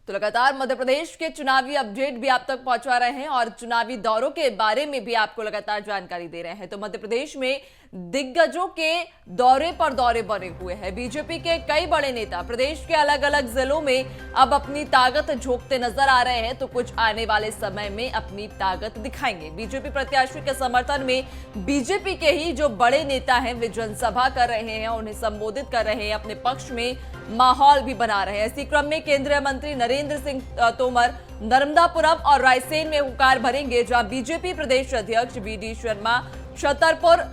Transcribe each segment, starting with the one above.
तो लगातार मध्य प्रदेश के चुनावी अपडेट भी आप तक पहुंचा रहे हैं और चुनावी दौरों के बारे में भी आपको लगातार जानकारी दे रहे हैं। तो मध्य प्रदेश में दिग्गजों के दौरे पर दौरे बने हुए हैं। बीजेपी के कई बड़े नेता प्रदेश के अलग अलग जिलों में अब अपनी ताकत झोंकते नजर आ रहे हैं, तो कुछ आने वाले समय में अपनी ताकत दिखाएंगे। बीजेपी प्रत्याशी के समर्थन में बीजेपी के ही जो बड़े नेता हैं वे जनसभा कर रहे हैं, उन्हें संबोधित कर रहे हैं, अपने पक्ष में माहौल भी बना रहे हैं। इसी क्रम में केंद्रीय मंत्री नरेंद्र सिंह तोमर नर्मदापुरम और रायसेन में हुंकार भरेंगे, जहां बीजेपी प्रदेश अध्यक्ष वी.डी. शर्मा छतरपुर,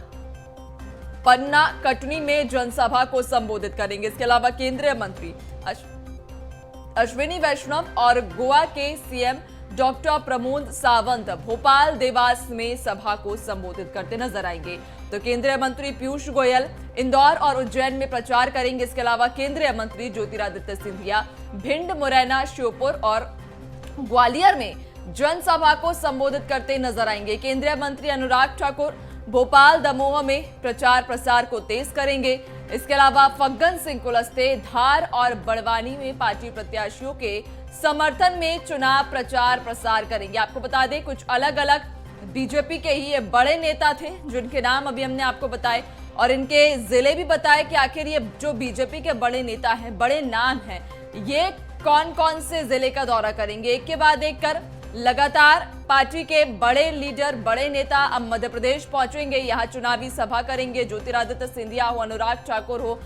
पन्ना, कटनी में जनसभा को संबोधित करेंगे। इसके अलावा केंद्रीय मंत्री अश्विनी वैष्णव और गोवा के सीएम डॉक्टर प्रमोद सावंत भोपाल, देवास में सभा को संबोधित करते नजर आएंगे। तो केंद्रीय मंत्री पीयूष गोयल इंदौर और उज्जैन में प्रचार करेंगे। इसके अलावा केंद्रीय मंत्री ज्योतिरादित्य सिंधिया भिंड, मुरैना, श्योपुर और ग्वालियर में जनसभा को संबोधित करते नजर आएंगे। केंद्रीय मंत्री अनुराग ठाकुर भोपाल, दमोह में प्रचार प्रसार को तेज करेंगे। इसके अलावा फग्गन सिंह कुलस्ते धार और बड़वानी में पार्टी प्रत्याशियों के समर्थन में चुनाव प्रचार प्रसार करेंगे। आपको बता दें, कुछ अलग अलग बीजेपी के ही ये बड़े नेता थे जिनके नाम अभी हमने आपको बताए और इनके जिले भी बताए कि आखिर ये जो बीजेपी के बड़े नेता हैं, बड़े नाम हैं, ये कौन कौन से जिले का दौरा करेंगे। एक के बाद एक कर लगातार पार्टी के बड़े लीडर, बड़े नेता अब मध्य प्रदेश पहुंचेंगे, यहां चुनावी सभा करेंगे। ज्योतिरादित्य सिंधिया हो, अनुराग ठाकुर हो,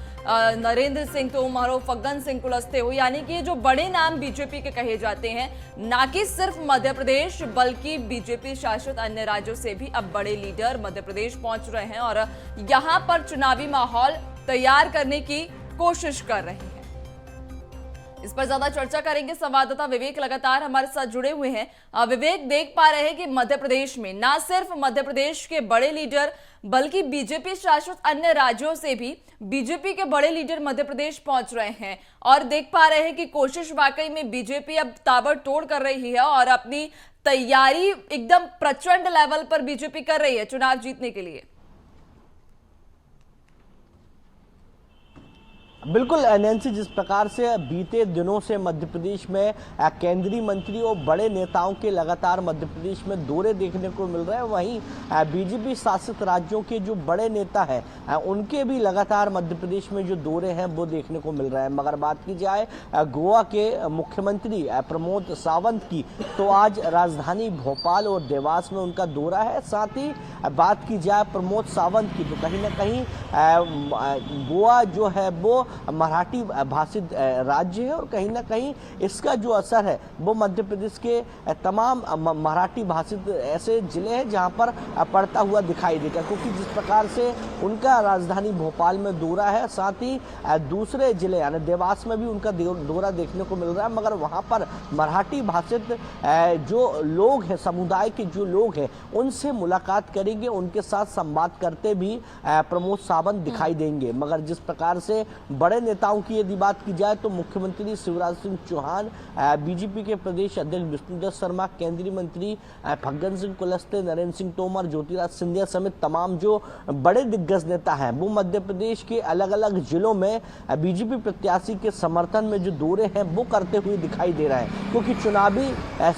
नरेंद्र सिंह तोमर हो, फग्गन सिंह कुलस्ते हो, यानी कि जो बड़े नाम बीजेपी के कहे जाते हैं, ना कि सिर्फ मध्य प्रदेश बल्कि बीजेपी शासित अन्य राज्यों से भी अब बड़े लीडर मध्य प्रदेश पहुंच रहे हैं और यहां पर चुनावी माहौल तैयार करने की कोशिश कर रहे हैं। इस पर ज्यादा चर्चा करेंगे, संवाददाता विवेक लगातार हमारे साथ जुड़े हुए हैं। विवेक, देख पा रहे हैं कि मध्य प्रदेश में ना सिर्फ मध्य प्रदेश के बड़े लीडर बल्कि बीजेपी शासित अन्य राज्यों से भी बीजेपी के बड़े लीडर मध्य प्रदेश पहुंच रहे हैं और देख पा रहे हैं कि कोशिश वाकई में बीजेपी अब ताबड़तोड़ कर रही है और अपनी तैयारी एकदम प्रचंड लेवल पर बीजेपी कर रही है चुनाव जीतने के लिए। बिल्कुल नैन्सी, जिस प्रकार से बीते दिनों से मध्य प्रदेश में केंद्रीय मंत्री और बड़े नेताओं के लगातार मध्य प्रदेश में दौरे देखने को मिल रहे हैं, वहीं बीजेपी शासित राज्यों के जो बड़े नेता हैं उनके भी लगातार मध्य प्रदेश में जो दौरे हैं वो देखने को मिल रहे हैं। मगर बात की जाए गोवा के मुख्यमंत्री प्रमोद सावंत की, तो आज राजधानी भोपाल और देवास में उनका दौरा है। साथ ही बात की जाए प्रमोद सावंत की, तो कहीं ना कहीं गोवा जो है वो मराठी भाषित राज्य है और कहीं ना कहीं इसका जो असर है वो मध्य प्रदेश के तमाम मराठी भाषित ऐसे जिले हैं जहां पर पड़ता हुआ दिखाई देगा, क्योंकि जिस प्रकार से उनका राजधानी भोपाल में दौरा है, साथ ही दूसरे जिले यानी देवास में भी उनका दौरा देखने को मिल रहा है। मगर वहां पर मराठी भाषित जो लोग हैं, समुदाय के जो लोग हैं, उनसे मुलाकात करेंगे, उनके साथ संवाद करते भी प्रमोद सावंत दिखाई देंगे। मगर जिस प्रकार से बड़े नेताओं की यदि बात की जाए तो मुख्यमंत्री शिवराज सिंह चौहान, बीजेपी के प्रदेश अध्यक्ष विष्णुदत्त शर्मा, केंद्रीय मंत्री फग्गन सिंह कुलस्ते, नरेंद्र सिंह तोमर, ज्योतिरादित्य सिंधिया समेत तमाम जो बड़े दिग्गज नेता हैं वो मध्य प्रदेश के अलग अलग जिलों में बीजेपी प्रत्याशी के समर्थन में जो दौरे हैं वो करते हुए दिखाई दे रहे हैं, क्योंकि चुनावी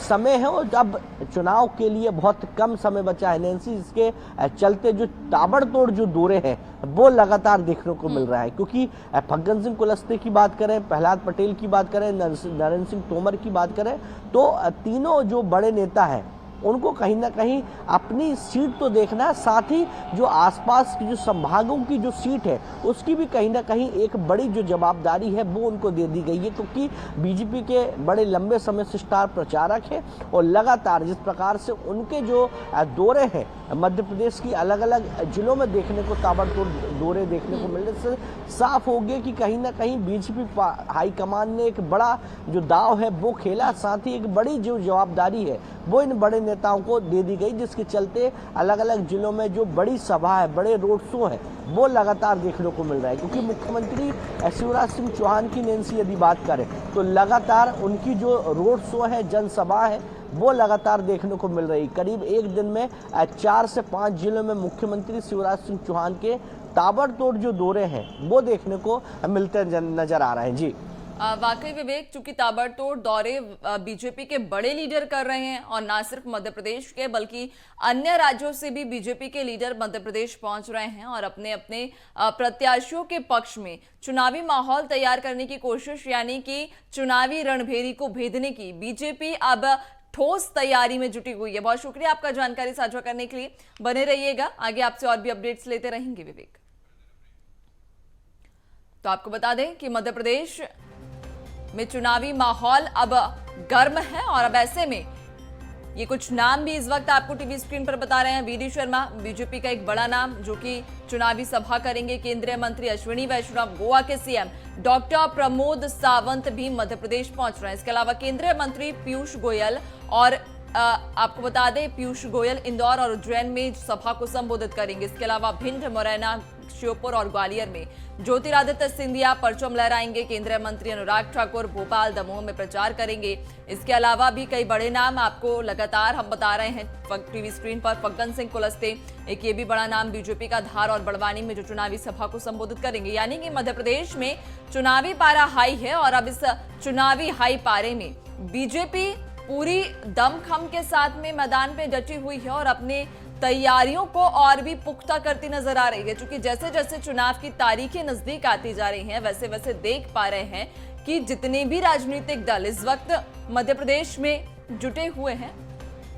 समय है और अब चुनाव के लिए बहुत कम समय बचा है नैन्सी, इसके चलते जो ताबड़तोड़ जो दौरे हैं वो लगातार देखने को मिल रहा है। क्योंकि फग्गन सिंह कुलस्ते की बात करें, प्रहलाद पटेल की बात करें, नरेंद्र सिंह तोमर की बात करें, तो तीनों जो बड़े नेता हैं उनको कहीं ना कहीं अपनी सीट तो देखना है, साथ ही जो आसपास की जो संभागों की जो सीट है उसकी भी कहीं ना कहीं एक बड़ी जो जवाबदारी है वो उनको दे दी गई है, क्योंकि बीजेपी के बड़े लंबे समय से स्टार प्रचारक हैं और लगातार जिस प्रकार से उनके जो दौरे हैं मध्य प्रदेश की अलग अलग जिलों में देखने को ताबड़तोड़ दौरे देखने को मिलने से साफ हो गया कि कहीं ना कहीं बीजेपी हाईकमान ने एक बड़ा जो दाव है वो खेला, साथ ही एक बड़ी जो जवाबदारी है वो इन बड़े नेताओं को दे दी गई, जिसके चलते अलग अलग जिलों में जो बड़ी सभा है, बड़े रोड शो है वो लगातार देखने को मिल रहा है। क्योंकि मुख्यमंत्री शिवराज सिंह चौहान की नैन्सी यदि बात करें तो लगातार उनकी जो रोड शो है, जनसभा है, वो लगातार देखने को मिल रही। करीब एक दिन में 4 से 5 जिलों में मुख्यमंत्री शिवराज सिंह चौहान के ताबड़तोड़ जो दौरे हैं वो देखने को मिलते नजर आ रहे हैं। जी वाकई विवेक, चूंकि ताबड़तोड़ दौरे बीजेपी के बड़े लीडर कर रहे हैं और ना सिर्फ मध्य प्रदेश के बल्कि अन्य राज्यों से भी बीजेपी के लीडर मध्य प्रदेश पहुंच रहे हैं और अपने अपने प्रत्याशियों के पक्ष में चुनावी माहौल तैयार करने की कोशिश, यानी कि चुनावी रणभेरी को भेदने की बीजेपी अब ठोस तैयारी में जुटी हुई है। बहुत शुक्रिया आपका जानकारी साझा करने के लिए। बने रहिएगा, आगे आपसे और भी अपडेट्स लेते रहेंगे विवेक। तो आपको बता दें कि मध्य प्रदेश में चुनावी माहौल अब गर्म है और अब ऐसे में ये कुछ नाम भी इस वक्त आपको टीवी स्क्रीन पर बता रहे हैं। वीडी शर्मा, बीजेपी का एक बड़ा नाम जो कि चुनावी सभा करेंगे। केंद्रीय मंत्री अश्विनी वैष्णव, गोवा के सीएम डॉक्टर प्रमोद सावंत भी मध्य प्रदेश पहुंच रहे हैं। इसके अलावा केंद्रीय मंत्री पीयूष गोयल और आपको बता दें पीयूष गोयल इंदौर और उज्जैन में सभा को संबोधित करेंगे। इसके अलावा भिंड, मुरैना, श्योपुर और ग्वालियर में ज्योतिरादित्य सिंधिया परचम लहराएंगे। केंद्रीय मंत्री अनुराग ठाकुर भोपाल, दमोह में प्रचार करेंगे। इसके अलावा भी कई बड़े नाम आपको लगातार हम बता रहे हैं टीवी स्क्रीन पर। फग्गन सिंह कुलस्ते, एक ये भी बड़ा नाम बीजेपी का, धार और बड़वानी में जो चुनावी सभा को संबोधित करेंगे। यानी कि मध्य प्रदेश में चुनावी पारा हाई है और अब इस चुनावी हाई पारे में बीजेपी पूरी दमखम के साथ में मैदान पे डटी हुई है और अपने तैयारियों को और भी पुख्ता करती नजर आ रही है। क्योंकि जैसे जैसे चुनाव की तारीखें नजदीक आती जा रही हैं, वैसे वैसे देख पा रहे हैं कि जितने भी राजनीतिक दल इस वक्त मध्य प्रदेश में जुटे हुए हैं